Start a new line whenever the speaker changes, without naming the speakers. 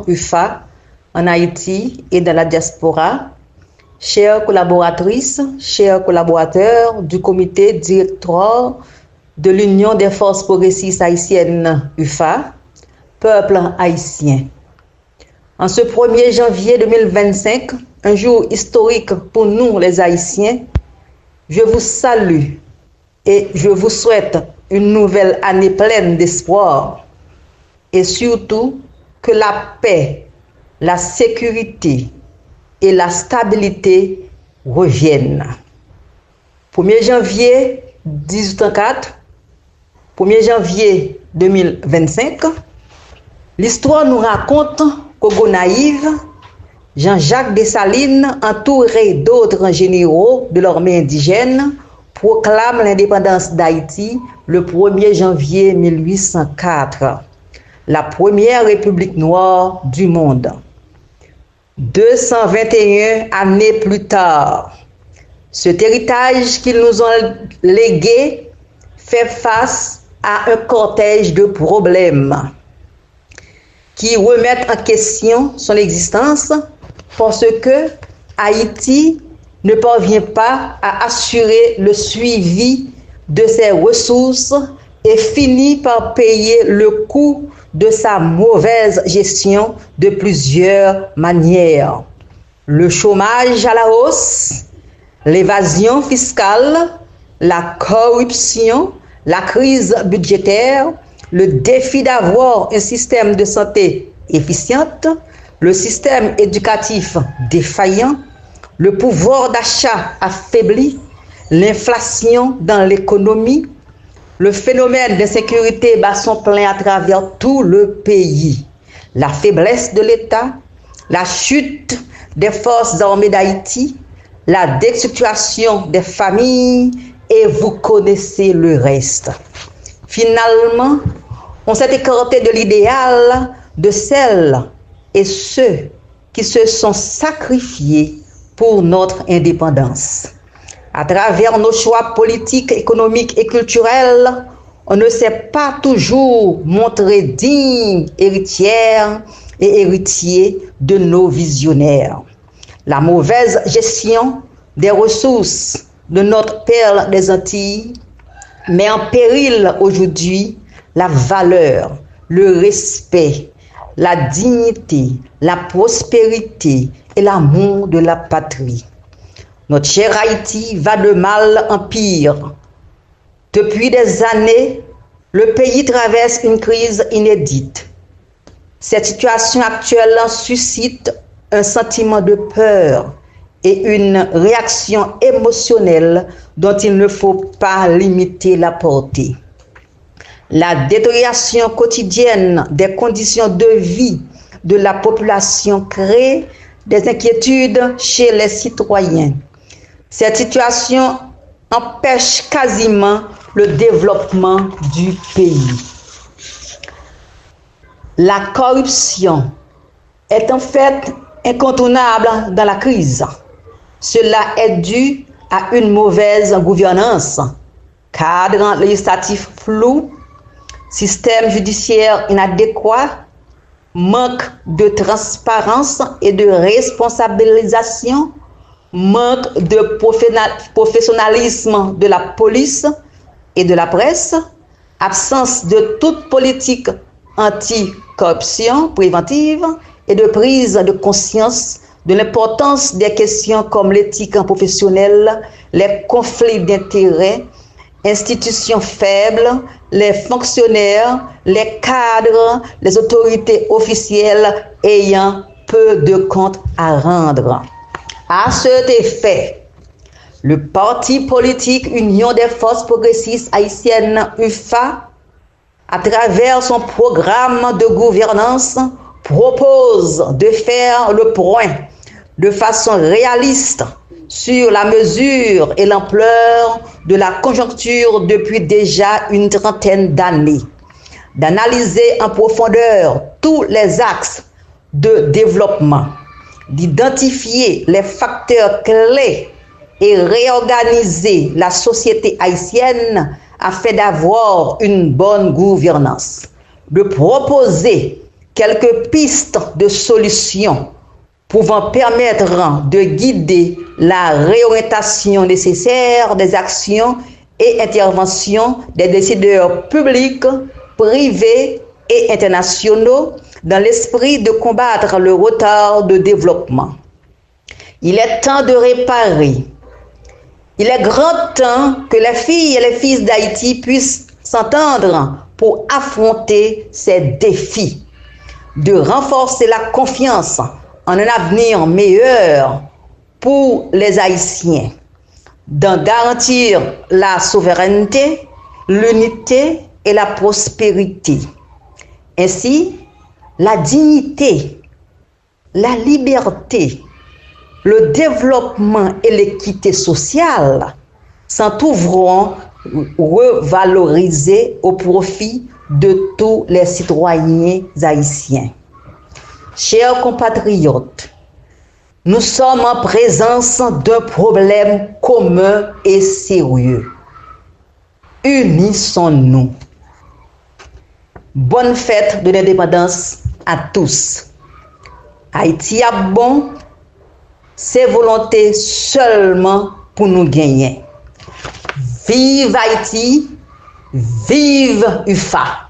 UFA en Haïti et dans la diaspora, chères collaboratrices, chers collaborateurs du comité directoire de l'Union des forces progressistes haïtiennes UFA, peuple haïtien. En ce 1er janvier 2025, un jour historique pour nous les Haïtiens, je vous salue et je vous souhaite une nouvelle année pleine d'espoir et surtout que la paix, la sécurité et la stabilité reviennent. 1er janvier 1804, 1er janvier 2025, l'histoire nous raconte qu'au Gonaïve, Jean-Jacques Dessalines, entouré d'autres généraux de l'armée indigène, proclame l'indépendance d'Haïti le 1er janvier 1804, la première république noire du monde. 221 années plus tard, cet héritage qu'ils nous ont légué fait face à un cortège de problèmes qui remettent en question son existence parce que Haïti ne parvient pas à assurer le suivi de ses ressources et finit par payer le coût de sa mauvaise gestion de plusieurs manières. Le chômage à la hausse, l'évasion fiscale, la corruption, la crise budgétaire, le défi d'avoir un système de santé efficient, le système éducatif défaillant, le pouvoir d'achat affaibli, l'inflation dans l'économie, le phénomène d'insécurité bat son plein à travers tout le pays, la faiblesse de l'État, la chute des forces armées d'Haïti, la destruction des familles, et vous connaissez le reste. Finalement, on s'est écarté de l'idéal de celles et ceux qui se sont sacrifiés pour notre indépendance. À travers nos choix politiques, économiques et culturels, on ne s'est pas toujours montré digne héritière et héritier de nos visionnaires. La mauvaise gestion des ressources de notre perle des Antilles met en péril aujourd'hui la valeur, le respect, la dignité, la prospérité et l'amour de la patrie. Notre cher Haïti va de mal en pire. Depuis des années, le pays traverse une crise inédite. Cette situation actuelle suscite un sentiment de peur et une réaction émotionnelle dont il ne faut pas limiter la portée. La détérioration quotidienne des conditions de vie de la population crée des inquiétudes chez les citoyens. Cette situation empêche quasiment le développement du pays. La corruption est en fait incontournable dans la crise. Cela est dû à une mauvaise gouvernance, cadre législatif flou, système judiciaire inadéquat, manque de transparence et de responsabilisation, manque de professionnalisme de la police et de la presse, absence de toute politique anti-corruption préventive et de prise de conscience de l'importance des questions comme l'éthique professionnelle, les conflits d'intérêts, institutions faibles, les fonctionnaires, les cadres, les autorités officielles ayant peu de comptes à rendre. À cet effet, le parti politique Union des forces progressistes haïtiennes UFA, à travers son programme de gouvernance, propose de faire le point de façon réaliste sur la mesure et l'ampleur de la conjoncture depuis déjà une trentaine d'années, d'analyser en profondeur tous les axes de développement, d'identifier les facteurs clés et réorganiser la société haïtienne afin d'avoir une bonne gouvernance, de proposer quelques pistes de solutions pouvant permettre de guider la réorientation nécessaire des actions et interventions des décideurs publics, privés et internationaux dans l'esprit de combattre le retard de développement. Il est temps de réparer. Il est grand temps que les filles et les fils d'Haïti puissent s'entendre pour affronter ces défis, de renforcer la confiance en un avenir meilleur pour les Haïtiens, d'en garantir la souveraineté, l'unité et la prospérité. Ainsi, la dignité, la liberté, le développement et l'équité sociale s'en trouveront revalorisés au profit de tous les citoyens haïtiens. Chers compatriotes, nous sommes en présence d'un problème commun et sérieux. Unissons-nous. Bonne fête de l'indépendance à tous. Haïti a bon, c'est volonté seulement pour nous gagner. Vive Haïti, vive UFA.